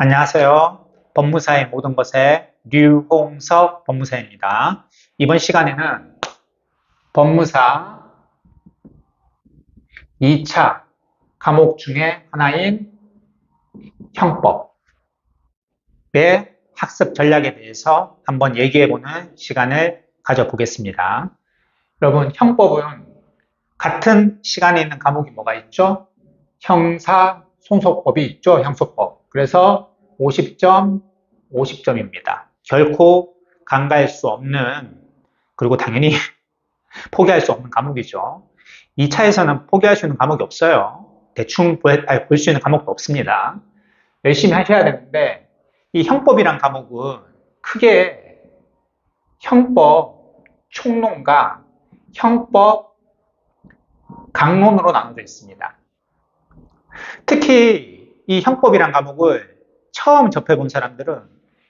안녕하세요. 법무사의 모든 것의 류홍석 법무사입니다. 이번 시간에는 법무사 2차 과목 중에 하나인 형법의 학습 전략에 대해서 한번 얘기해보는 시간을 가져보겠습니다. 여러분, 형법은 같은 시간에 있는 과목이 뭐가 있죠? 형사소송법이 있죠? 형소법. 그래서 50점, 50점입니다. 결코 간과할 수 없는, 그리고 당연히 포기할 수 없는 과목이죠. 2차에서는 포기할 수 있는 과목이 없어요. 대충 볼 수 있는 과목도 없습니다. 열심히 하셔야 되는데, 이 형법이란 과목은 크게 형법 총론과 형법 강론으로 나눠져 있습니다. 특히 이 형법이란 과목을 처음 접해본 사람들은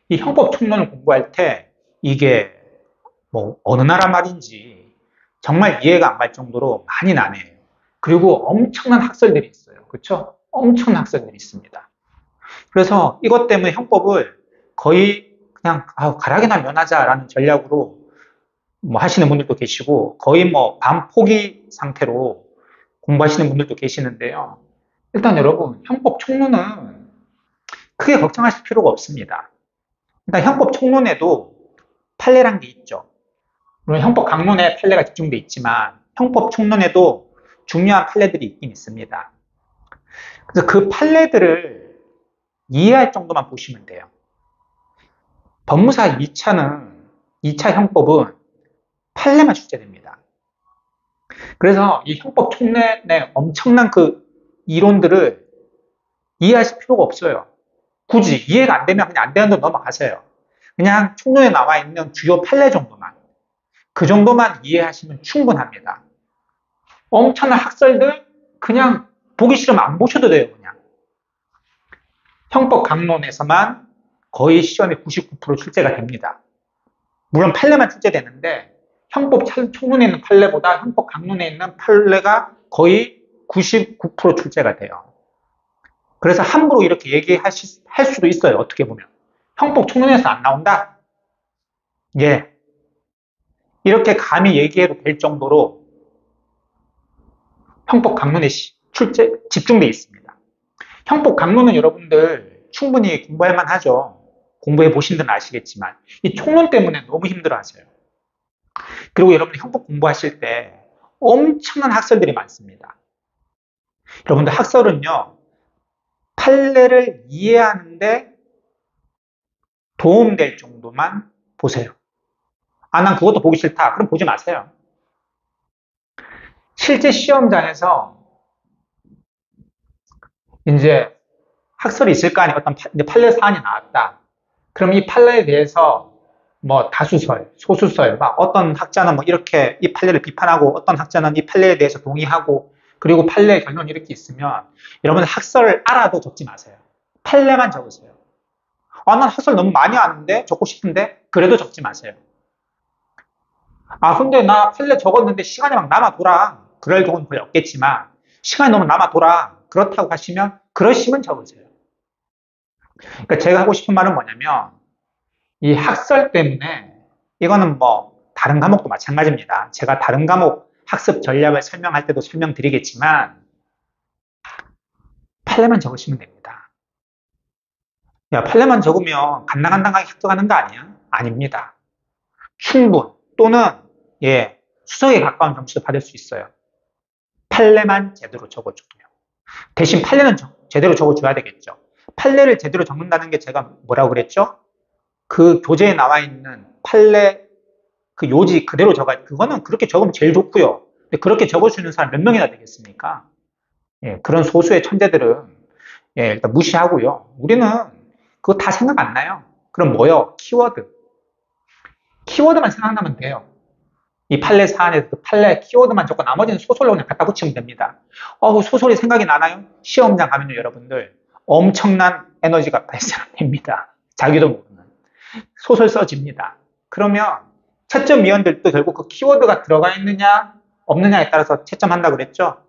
이 형법 총론을 공부할 때 이게 뭐 어느 나라 말인지 정말 이해가 안 갈 정도로 많이 난해해요. 그리고 엄청난 학설들이 있어요. 그렇죠? 엄청난 학설들이 있습니다. 그래서 이것 때문에 형법을 거의 그냥 가락이나 면하자라는 전략으로 뭐 하시는 분들도 계시고 거의 뭐 반포기 상태로 공부하시는 분들도 계시는데요. 일단 여러분, 형법 총론은 크게 걱정하실 필요가 없습니다. 일단 형법 총론에도 판례란 게 있죠. 물론 형법 강론에 판례가 집중돼 있지만 형법 총론에도 중요한 판례들이 있긴 있습니다. 그래서 그 판례들을 이해할 정도만 보시면 돼요. 법무사 2차 형법은 판례만 출제됩니다. 그래서 이 형법 총론의 엄청난 그 이론들을 이해하실 필요가 없어요. 굳이 이해가 안 되면 그냥 안 되는 대로 넘어가세요. 그냥 총론에 나와 있는 주요 판례 정도만, 그 정도만 이해하시면 충분합니다. 엄청난 학설들 그냥 보기 싫으면 안 보셔도 돼요. 그냥 형법 강론에서만 거의 시험에 99% 출제가 됩니다. 물론 판례만 출제되는데 형법 총론에 있는 판례보다 형법 강론에 있는 판례가 거의 99% 출제가 돼요. 그래서 함부로 이렇게 얘기할 수도 있어요. 어떻게 보면 형법 총론에서 안 나온다? 예, 이렇게 감히 얘기해도 될 정도로 형법 강론에 집중되어 있습니다. 형법 강론은 여러분들 충분히 공부할 만하죠. 공부해 보신 분들은 아시겠지만 이 총론 때문에 너무 힘들어하세요. 그리고 여러분들 형법 공부하실 때 엄청난 학설들이 많습니다. 여러분들 학설은요, 판례를 이해하는데 도움될 정도만 보세요. 난 그것도 보기 싫다. 그럼 보지 마세요. 실제 시험장에서 이제 학설이 있을 거 아니에요. 어떤 판례 사안이 나왔다. 그럼 이 판례에 대해서 뭐 다수설, 소수설, 막 어떤 학자는 뭐 이렇게 이 판례를 비판하고 어떤 학자는 이 판례에 대해서 동의하고 그리고 판례의 결론이 이렇게 있으면 여러분 학설을 알아도 적지 마세요. 판례만 적으세요. 난 학설 너무 많이 아는데 적고 싶은데 그래도 적지 마세요. 근데 나 판례 적었는데 시간이 막 남아돌아. 그럴 경우는 거의 없겠지만 시간이 너무 남아돌아. 그렇다고 하시면 그러시면 적으세요. 그러니까 제가 하고 싶은 말은 뭐냐면 이 학설 때문에 이거는 뭐 다른 과목도 마찬가지입니다. 제가 다른 과목 학습 전략을 설명할 때도 설명드리겠지만 판례만 적으시면 됩니다. 야, 판례만 적으면 간당간당하게 합격하는 거 아니야? 아닙니다. 충분 또는 수석에 가까운 점수를 받을 수 있어요. 판례만 제대로 적어주면. 대신 판례는 제대로 적어줘야 되겠죠. 판례를 제대로 적는다는 게 제가 뭐라고 그랬죠? 그 교재에 나와 있는 판례 그 요지 그대로 그거는 그렇게 적으면 제일 좋고요. 근데 그렇게 적을 수 있는 사람 몇 명이나 되겠습니까? 그런 소수의 천재들은 일단 무시하고요. 우리는 그거 다 생각 안 나요. 그럼 뭐요? 키워드만 생각나면 돼요. 이 판례 사안에서 그 판례 키워드만 적고 나머지는 소설로 그냥 갖다 붙이면 됩니다. 소설이 생각이 나나요? 시험장 가면요, 여러분들 엄청난 에너지가 발생됩니다. 자기도 모르는 소설 써집니다. 그러면 채점위원들도 결국 그 키워드가 들어가 있느냐 없느냐에 따라서 채점한다 그랬죠.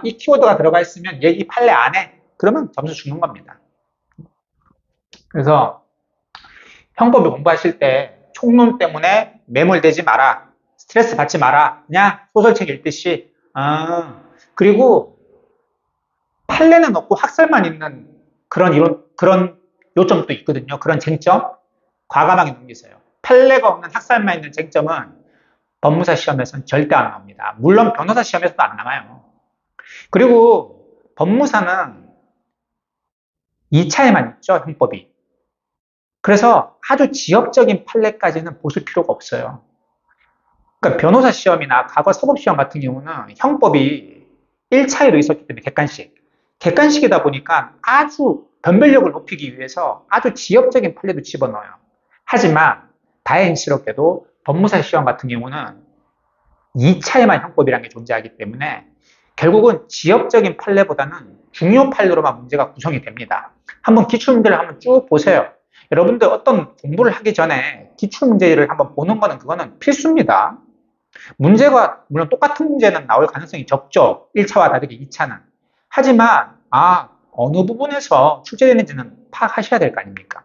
이 키워드가 들어가 있으면 얘 이 판례 안 해. 그러면 점수 주는 겁니다. 그래서 형법을 공부하실 때 총론 때문에 매몰되지 마라. 스트레스 받지 마라. 그냥 소설책 읽듯이. 그리고 판례는 없고 학설만 있는 그런 이론, 그런 요점도 있거든요. 그런 쟁점. 과감하게 넘기세요. 판례가 없는 학설만 있는 쟁점은 법무사 시험에서는 절대 안 나옵니다. 물론 변호사 시험에서도 안 나와요. 그리고 법무사는 2차에만 있죠, 형법이. 그래서 아주 지역적인 판례까지는 보실 필요가 없어요. 그러니까 변호사 시험이나 과거 사법 시험 같은 경우는 형법이 1차에도 있었기 때문에 객관식. 객관식이다 보니까 아주 변별력을 높이기 위해서 아주 지역적인 판례도 집어넣어요. 하지만 다행스럽게도 법무사 시험 같은 경우는 2차에만 형법이라는 게 존재하기 때문에 결국은 지역적인 판례보다는 중요 판례로만 문제가 구성이 됩니다. 한번 기출문제를 한번 쭉 보세요. 여러분들 어떤 공부를 하기 전에 기출문제를 한번 보는 거는 그거는 필수입니다. 문제가 물론 똑같은 문제는 나올 가능성이 적죠. 1차와 다르게 2차는. 하지만 어느 부분에서 출제되는지는 파악하셔야 될 거 아닙니까?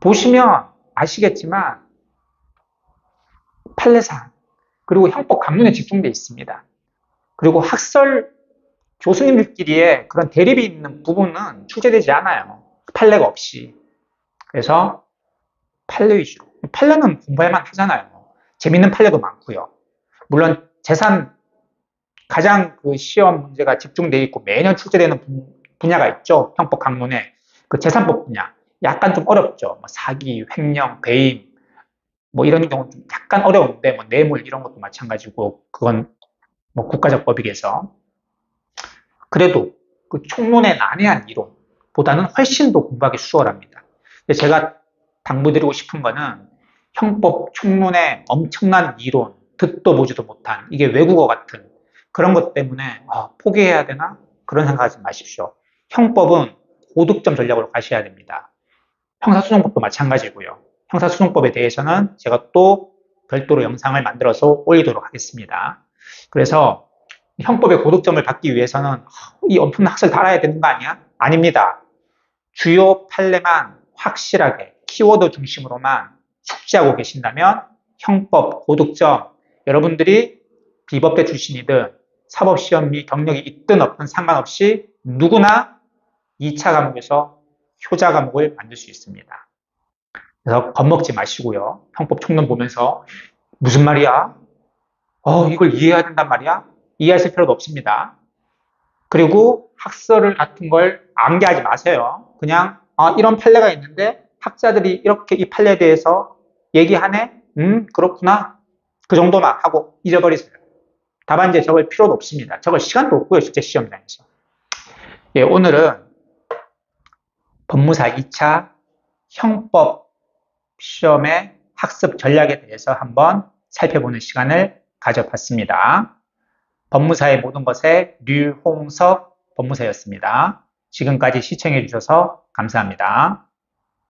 보시면 아시겠지만 판례사항 그리고 형법 강론에 집중되어 있습니다. 그리고 학설 교수님들끼리의 그런 대립이 있는 부분은 출제되지 않아요. 판례가 없이. 그래서 판례 위주로. 판례는 공부할만 하잖아요. 재밌는 판례도 많고요. 물론 가장 그 시험 문제가 집중되어 있고 매년 출제되는 분야가 있죠. 형법 강론에. 그 재산법 분야. 약간 좀 어렵죠. 뭐 사기, 횡령, 배임, 뭐 이런 경우는 좀 약간 어려운데, 뭐 뇌물 이런 것도 마찬가지고, 그건 뭐 국가적 법익에서. 그래도 그 총론의 난해한 이론보다는 훨씬 더 공부하기 수월합니다. 제가 당부드리고 싶은 거는 형법 총론의 엄청난 이론, 듣도 보지도 못한 이게 외국어 같은 그런 것 때문에 포기해야 되나? 그런 생각하지 마십시오. 형법은 고득점 전략으로 가셔야 됩니다. 형사소송법도 마찬가지고요. 형사소송법에 대해서는 제가 또 별도로 영상을 만들어서 올리도록 하겠습니다. 그래서 형법의 고득점을 받기 위해서는 이 엄청난 학설을 다 알아야 되는 거 아니야? 아닙니다. 주요 판례만 확실하게 키워드 중심으로만 숙지하고 계신다면 형법 고득점, 여러분들이 비법대 출신이든 사법시험 및 경력이 있든 없든 상관없이 누구나 2차 과목에서 효자 과목을 만들 수 있습니다. 그래서 겁먹지 마시고요. 형법 총론 보면서 무슨 말이야? 이걸 이해해야 된단 말이야? 이해하실 필요도 없습니다. 그리고 학설을 같은 걸 암기하지 마세요. 그냥 이런 판례가 있는데 학자들이 이렇게 이 판례에 대해서 얘기하네? 그렇구나. 그 정도만 하고 잊어버리세요. 답안지에 적을 필요도 없습니다. 적을 시간도 없고요. 실제 시험장에서. 예, 오늘은 법무사 2차 형법 시험의 학습 전략에 대해서 한번 살펴보는 시간을 가져봤습니다. 법무사의 모든 것의 류홍석 법무사였습니다. 지금까지 시청해 주셔서 감사합니다.